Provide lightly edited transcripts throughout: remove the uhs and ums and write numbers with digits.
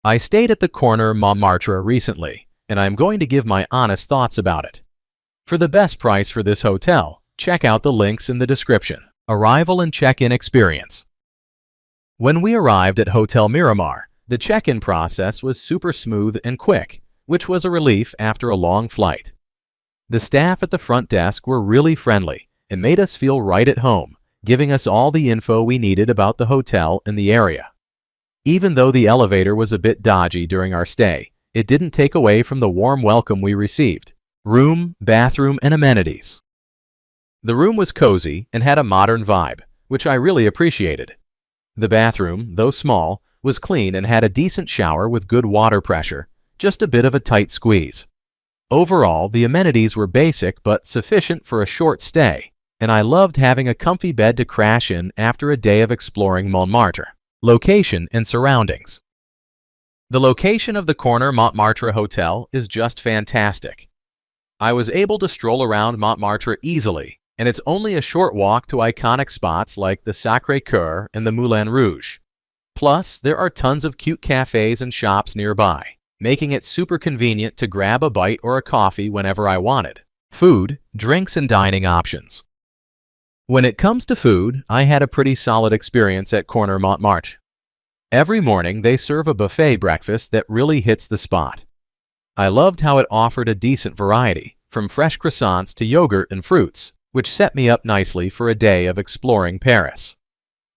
I stayed at the Korner Montmartre recently, and I am going to give my honest thoughts about it. For the best price for this hotel, check out the links in the description. Arrival and check-in experience. When we arrived at Hotel Miramar, the check-in process was super smooth and quick, which was a relief after a long flight. The staff at the front desk were really friendly and made us feel right at home, giving us all the info we needed about the hotel and the area. Even though the elevator was a bit dodgy during our stay, it didn't take away from the warm welcome we received. Room, bathroom, and amenities. The room was cozy and had a modern vibe, which I really appreciated. The bathroom, though small, was clean and had a decent shower with good water pressure, just a bit of a tight squeeze. Overall, the amenities were basic but sufficient for a short stay, and I loved having a comfy bed to crash in after a day of exploring Montmartre. Location and surroundings. The location of the Korner Montmartre Hotel is just fantastic. I was able to stroll around Montmartre easily, and it's only a short walk to iconic spots like the Sacré-Cœur and the Moulin Rouge. Plus, there are tons of cute cafes and shops nearby, making it super convenient to grab a bite or a coffee whenever I wanted. Food, drinks, and dining options. When it comes to food, I had a pretty solid experience at Korner Montmartre. Every morning, they serve a buffet breakfast that really hits the spot. I loved how it offered a decent variety, from fresh croissants to yogurt and fruits, which set me up nicely for a day of exploring Paris.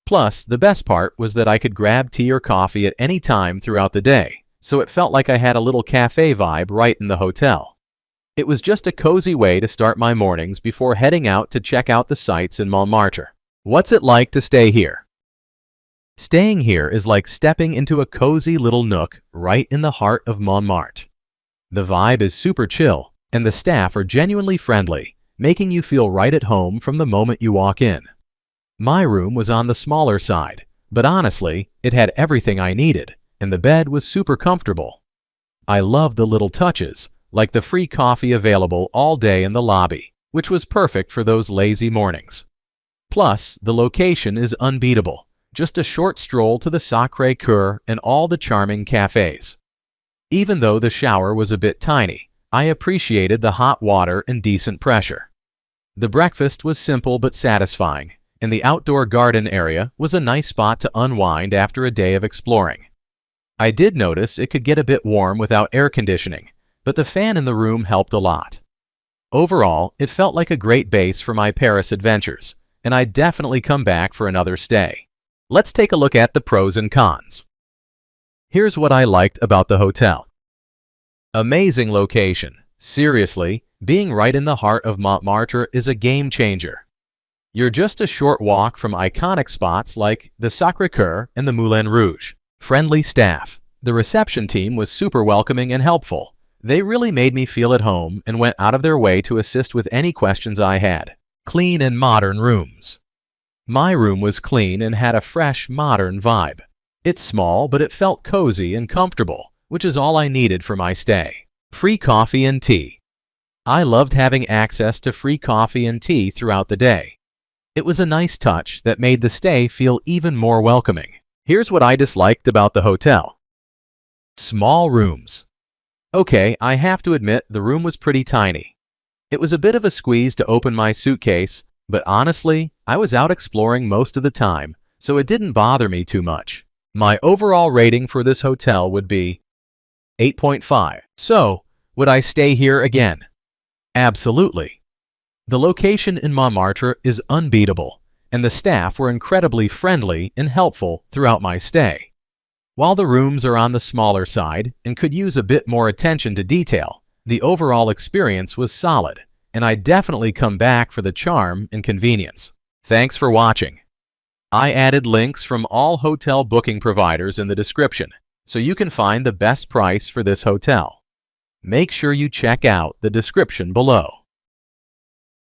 Plus, the best part was that I could grab tea or coffee at any time throughout the day, so it felt like I had a little cafe vibe right in the hotel. It was just a cozy way to start my mornings before heading out to check out the sights in Montmartre. What's it like to stay here? Staying here is like stepping into a cozy little nook right in the heart of Montmartre. The vibe is super chill, and the staff are genuinely friendly, making you feel right at home from the moment you walk in. My room was on the smaller side, but honestly, it had everything I needed, and the bed was super comfortable. I loved the little touches, like the free coffee available all day in the lobby, which was perfect for those lazy mornings. Plus, the location is unbeatable, just a short stroll to the Sacré-Cœur and all the charming cafes. Even though the shower was a bit tiny, I appreciated the hot water and decent pressure. The breakfast was simple but satisfying, and the outdoor garden area was a nice spot to unwind after a day of exploring. I did notice it could get a bit warm without air conditioning, but the fan in the room helped a lot. Overall, it felt like a great base for my Paris adventures, and I'd definitely come back for another stay. Let's take a look at the pros and cons. Here's what I liked about the hotel. Amazing location. Seriously, being right in the heart of Montmartre is a game changer. You're just a short walk from iconic spots like the Sacré-Cœur and the Moulin Rouge. Friendly staff. The reception team was super welcoming and helpful. They really made me feel at home and went out of their way to assist with any questions I had. Clean and modern rooms. My room was clean and had a fresh, modern vibe. It's small, but it felt cozy and comfortable, which is all I needed for my stay. Free coffee and tea. I loved having access to free coffee and tea throughout the day. It was a nice touch that made the stay feel even more welcoming. Here's what I disliked about the hotel. Small rooms. Okay, I have to admit the room was pretty tiny. It was a bit of a squeeze to open my suitcase, but honestly, I was out exploring most of the time, so it didn't bother me too much. My overall rating for this hotel would be 8.5. So, would I stay here again? Absolutely. The location in Montmartre is unbeatable, and the staff were incredibly friendly and helpful throughout my stay. While the rooms are on the smaller side and could use a bit more attention to detail, the overall experience was solid, and I'd definitely come back for the charm and convenience. Thanks for watching. I added links from all hotel booking providers in the description, so you can find the best price for this hotel. Make sure you check out the description below.